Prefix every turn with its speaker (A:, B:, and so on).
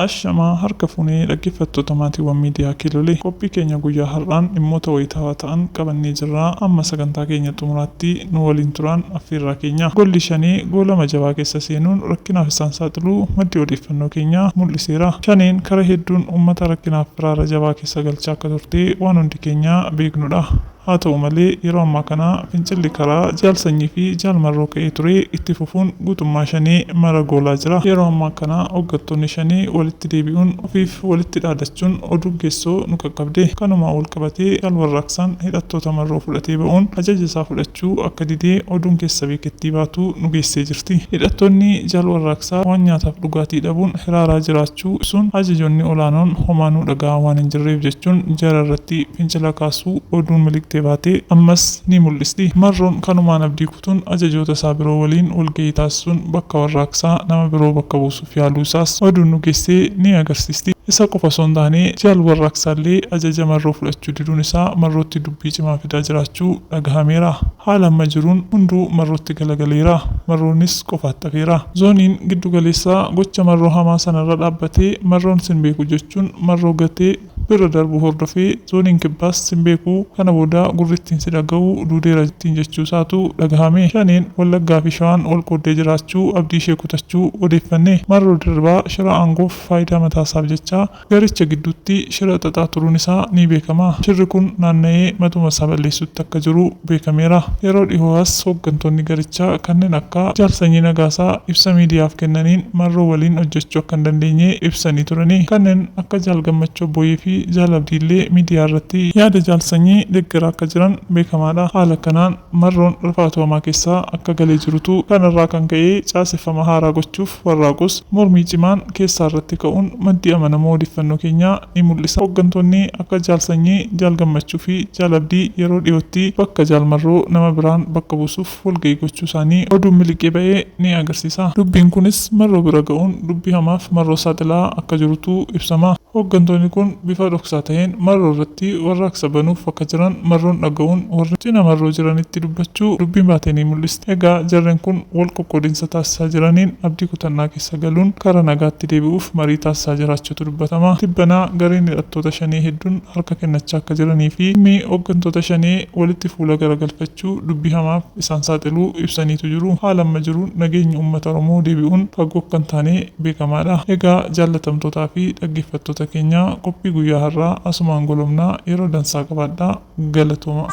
A: Ashamaa harka fuunee dhaggeeffattoota maatiiwwan miidiyaa Kiloolee qophii keenya guyyaa har'aan dhimmoota wayitaawaa ta'an qabannee jirra. Amma sagantaa keenya xumuraatti nu waliin turan affeerraa keenya. Golli shanii goolama jabaa keessa seenuun rakkinaaf isaan saaxiluu maddi odeeffannoo keenya mul'iseera. Shaneen karaa hedduun uummata rakkinaaf firaara jabaa keessa galchaa akka turte waan hundi keenya beeknudha. Haa ta'u malee yeroo ammaa kana fincilli karaa jaalsanyii fi jaalmarroo ka'ee ture itti fufuun guutummaa shanii mara goolaa jira. Yeroo ammaa kana hooggantoonni shanii walitti deebi'uun ofiif walitti dhaadachuun oduu geessoo nu qaqqabde. Kanumaan wal qabatee jaalwarraaqsaan hidhattoota marroo fudhatee ba'uun ajaja isaa fudhachuu akka didee oduun keessa beekettii baatu nu geessee jirti. Hidhattoonni jaalwarraaqsaa waan nyaataaf dhugaatii dhabuun hiraaraa jiraachuu sun ajajoonni olaanoon homaanuu dhagaa waan hin jirreef jechuun jara irratti fincila kaasuu oduun miliqxee baatee ammas ni mul'isti. Marroon kanumaan abdii kutuun ajajoota isaa biroo waliin walgahii taasisuun bakka warraaqsaa nama biroo bakka buusuuf yaaluu isaas oduun nu geessee ni agarsiisti. Isa qofa osoo hin taane jaalwarraaqsaallee ajaja marroo fudhachuu diduun isaa marrootti dubbii cimaa fidaa jiraachuu dhagahameera. Haala amma jiruun hunduu marrootti galagaleera. Marroonis qofaatti hafeera. Zooniin giddu galeessaa gocha marroo hamaa sanarra dhaabbatee marroon sin beeku jechuun marroo gatee bira darbu hordofee zooniin kibbaas sin beeku kana booda gurrittiin si dhaga'u duudeera jettiin jechuu isaatu dhagahame. Shaneen Wallaggaa fi Shawaan wal qooddee jiraachuu abdii ishee kutachuu odeeffanne. Marroo darbaa shira aangoof faayidaa mataasaaf jecha garicha gidduutti shira xaxaa turuun isaa ni beekama. Shirri kun naanna'ee matuma isaa balleessutti akka jiru beekameera. Yeroo dhihoo'as hooggantoonni garichaa kanneen akka Jaalsanyii Nagaasaa ibsa miidiyaaf kennaniin marroo waliin hojjechuu akka hin dandeenye ibsanii turani. Kanneen akka Jaal Gammachuu Boyyee fi Jaal Abdiillee miidiyaa irratti yaada Jaalsanyii deeggaraa akka jiran beekamaadha. Haala kanaan marroon rifaatuu hamaa keessaa akka galee jirutu kanarraa kan ka'ee caaseffama haaraa gochuuf warraaqus mormii cimaan keessaa irratti ka'uun maddii amanamoo odeeffannoo keenyaa ni mul'isa. Hooggantoonni akka Jaalsanyii, Jaal Gammachuu fi Jaal Abdii yeroo dhiyootti bakka jaalmarroo nama biraan bakka buusuuf walgahii gochuu isaanii oduun miliqee ba'ee ni agarsiisa. Dubbiin kunis marroo bira ga'uun dubbii hamaaf marroo saaxilaa akka jirutu ibsama. Hooggantoonni kun bifa dhoksaa ta'een marroo irratti warraaqsa banuuf akka jiran marroon dhaga'uun warri cina marroo jiranitti dubbachuu dubbiin baatee ni mul'isti. Egaa jarreen kun wal qoqqoodinsa taasisaa jiraniin abdii kutannaa keessa galuun karaa nagaatti deebi'uuf marii taasisaa jiraachuutu dubbatama. Tibbanaa gareen hidhattoota shanii hedduun harka kennachaa akka jiranii fi dhimmi hooggantoota shanii walitti fuula garagalfachuu dubbii hamaaf isaan saaxiluu ibsaniitu jiru. Haala amma jiruun nageenyi uummata Oromoo deebi'uun fagoo kan taane beekamaadha. Egaa jaallatamtootaa fi dhaggeeffattoota keenya qophii guyyaa har'aa asumaan golomnaa yeroo dansaa qabaadhaa. Galatooma.